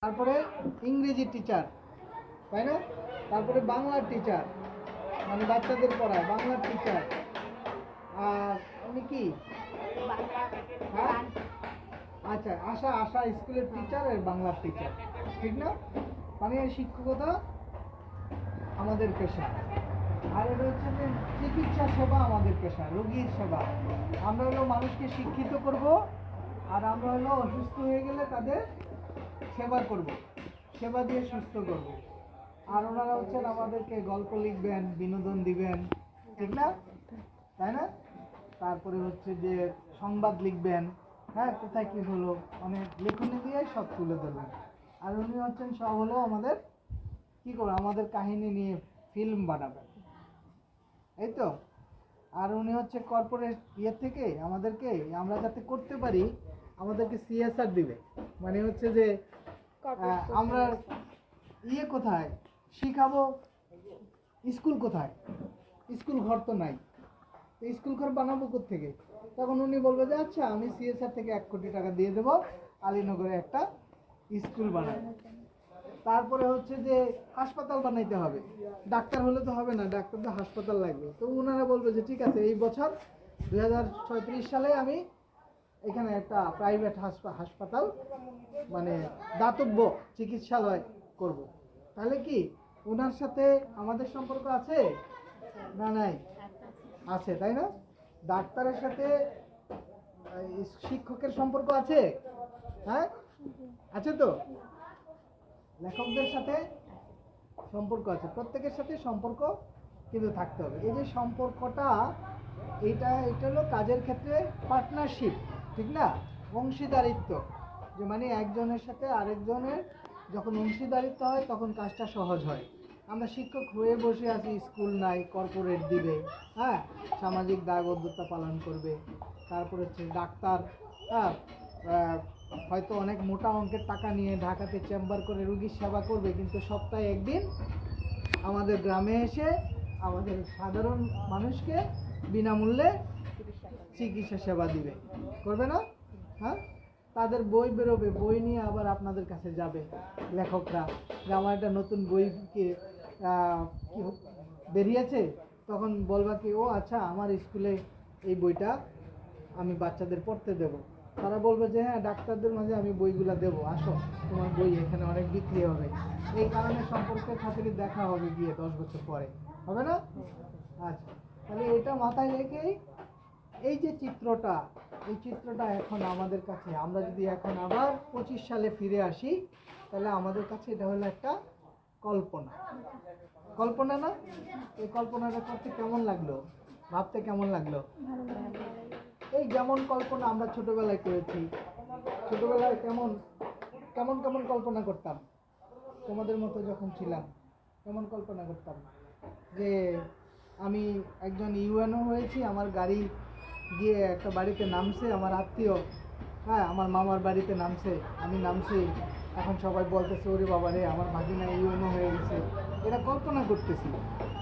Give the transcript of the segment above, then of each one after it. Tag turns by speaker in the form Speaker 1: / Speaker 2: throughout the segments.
Speaker 1: তারপরে ইংরেজি টিচার, তাই না? তারপরে বাংলার টিচার, মানে বাচ্চাদের পড়ায় বাংলার টিচার। আর উনি কি? হ্যাঁ, আচ্ছা, আশা আশা স্কুলের টিচার আর বাংলার টিচার, ঠিক না? মানে শিক্ষকতা আমাদের পেশা। আর এটা হচ্ছে যে চিকিৎসা সেবা আমাদের পেশা, রোগীর সেবা। আমরা হলো মানুষকে শিক্ষিত করব, আর আমরা হলো অসুস্থ হয়ে গেলে তাদের সেবা করব, সেবা দিয়ে সুস্থ করব। আর ওনারা হচ্ছেন আমাদেরকে গল্প লিখবেন, বিনোদন দিবেন, ঠিক না? তাই না? তারপরে হচ্ছে যে সংবাদ লিখবেন, হ্যাঁ, কোথায় কী হলো, মানে লেখনী দিয়ে সব তুলে ধরবেন। আর উনি হচ্ছেন সব হলো আমাদের কী করে আমাদের কাহিনী নিয়ে ফিল্ম বানাবেন, এই তো। আর উনি হচ্ছে কর্পোরেট থেকে আমাদেরকে, আমরা যাতে করতে পারি, আমাদেরকে সিএসআর দিবে। মানে হচ্ছে যে আমরা কোথায় শিখাবো, স্কুল কোথায়, স্কুল ঘর তো নাই, তো স্কুল ঘর বানাবো কোত্থেকে? তখন উনি বলবে যে আচ্ছা, আমি সিএসআর থেকে 1 কোটি টাকা দিয়ে দেবো, আলীনগরে একটা স্কুল বানাবো। তারপরে হচ্ছে যে হাসপাতাল বানাইতে হবে, ডাক্তার হলে তো হবে না, ডাক্তার তো হাসপাতাল লাগবে। তো ওনারা বলবে যে ঠিক আছে, এই বছর 2036 সালে আমি এখানে একটা প্রাইভেট হাসপাতাল, মানে দাতব্য চিকিৎসালয় করব। তাহলে কি ওনার সাথে আমাদের সম্পর্ক আছে না নাই? আছে, তাই না? ডাক্তারের সাথে শিক্ষকের সম্পর্ক আছে, হ্যাঁ, আছে তো। লেখকদের সাথে সম্পর্ক আছে, প্রত্যেকের সাথে সম্পর্ক কিন্তু থাকতে হবে। এই যে সম্পর্কটা, এটা হলো কাজের ক্ষেত্রে পার্টনারশিপ, ঠিক না? অংশীদারিত্ব, যে মানে একজনের সাথে আরেকজনের যখন অংশীদারিত্ব হয় তখন কাজটা সহজ হয়। আমরা শিক্ষক হয়ে বসে আছি, স্কুল নাই, কর্পোরেট দিবে, হ্যাঁ, সামাজিক দায়বদ্ধতা পালন করবে। তারপর হচ্ছে ডাক্তার, হ্যাঁ, হয়তো অনেক মোটা অঙ্কের টাকা নিয়ে ঢাকাতে চেম্বার করে রুগীর সেবা করবে, কিন্তু সপ্তাহে একদিন আমাদের গ্রামে এসে আমাদের সাধারণ মানুষকে বিনামূল্যে চিকিৎসা সেবা দিবে, করবে না? হ্যাঁ, তাদের বই বেরোবে, বই নিয়ে আবার আপনাদের কাছে যাবে লেখকরা, যে আমার একটা নতুন বই কি বেরিয়েছে, তখন বলবা কি, ও আচ্ছা, আমার স্কুলে এই বইটা আমি বাচ্চাদের পড়তে দেব। তারা বলবে যে হ্যাঁ, ডাক্তারদের মাঝে আমি বইগুলো দেবো, আসো, তোমার বই এখানে অনেক বিক্রি হবে। এই কারণে সম্পর্কের খাতিরে দেখা হবে গিয়ে 10 বছর পরে, হবে না? আচ্ছা, তাহলে এটা মাথায় রেখেই এই যে চিত্রটা, এই চিত্রটা এখন আমাদের কাছে, আমরা যদি এখন আবার 25 সালে ফিরে আসি, তাহলে আমাদের কাছে এটা হলো একটা কল্পনা, কল্পনা না? এই কল্পনাটা করতে কেমন লাগলো, ভাবতে কেমন লাগলো? এই যেমন কল্পনা আমরা ছোটবেলায় করেছি, ছোটবেলায় কেমন কেমন কেমন কল্পনা করতাম, তোমাদের মতো যখন ছিলাম কেমন কল্পনা করতাম, যে আমি একজন ইউএনও হয়েছি, আমার গাড়ি গিয়ে একটা বাড়িতে নামছে, আমার আত্মীয়, হ্যাঁ, আমার মামার বাড়িতে নামছে, আমি নামছি, এখন সবাই বলতেছে ওরে বাবা রে, আমার ভাগিনা ইউএনও হয়ে গেছে, এটা কল্পনা করতেছি,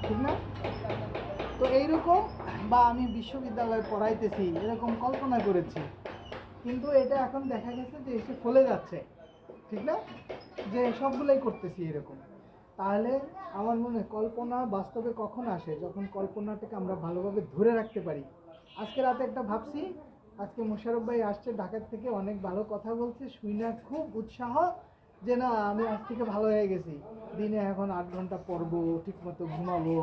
Speaker 1: ঠিক না? তো এইরকম, বা আমি বিশ্ববিদ্যালয়ে পড়াইতেছি, এরকম কল্পনা করেছি, কিন্তু এটা এখন দেখা গেছে যে এসে ফলে যাচ্ছে, ঠিক না? যে সবগুলোই করতেছি এরকম। তাহলে আমার মনে হয় কল্পনা বাস্তবে কখন আসে, যখন কল্পনাটাকে আমরা ভালোভাবে ধরে রাখতে পারি। আজকে রাতে একটা ভাবছি, আজকে মোশারফ ভাই আসছে ঢাকার থেকে, অনেক ভালো কথা বলছে, শুই না খুব উৎসাহ, যে না আমি আজ থেকে ভালো হয়ে গেছি, দিনে এখন 8 ঘন্টা পড়বো, ঠিক মতো ঘুমাবো,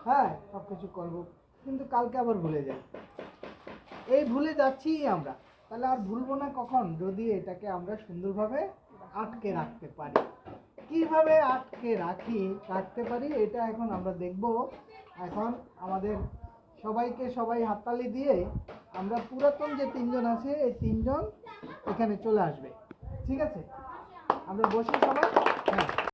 Speaker 1: হ্যাঁ, সব কিছু করবো, কিন্তু কালকে আবার ভুলে যাই। এই ভুলে যাচ্ছি আমরা, তাহলে আর ভুলবো না কখন? যদি এটাকে আমরা সুন্দরভাবে আটকে রাখতে পারি। কিভাবে আটকে রাখতে পারি, এটা এখন আমরা দেখব। এখন আমাদের সবাই হাততালি দিয়ে আমরা পুরাতন যে 3 জন আছে, এই 3 জন এখানে চলে আসবে, ঠিক আছে? আমরা বসে সবাই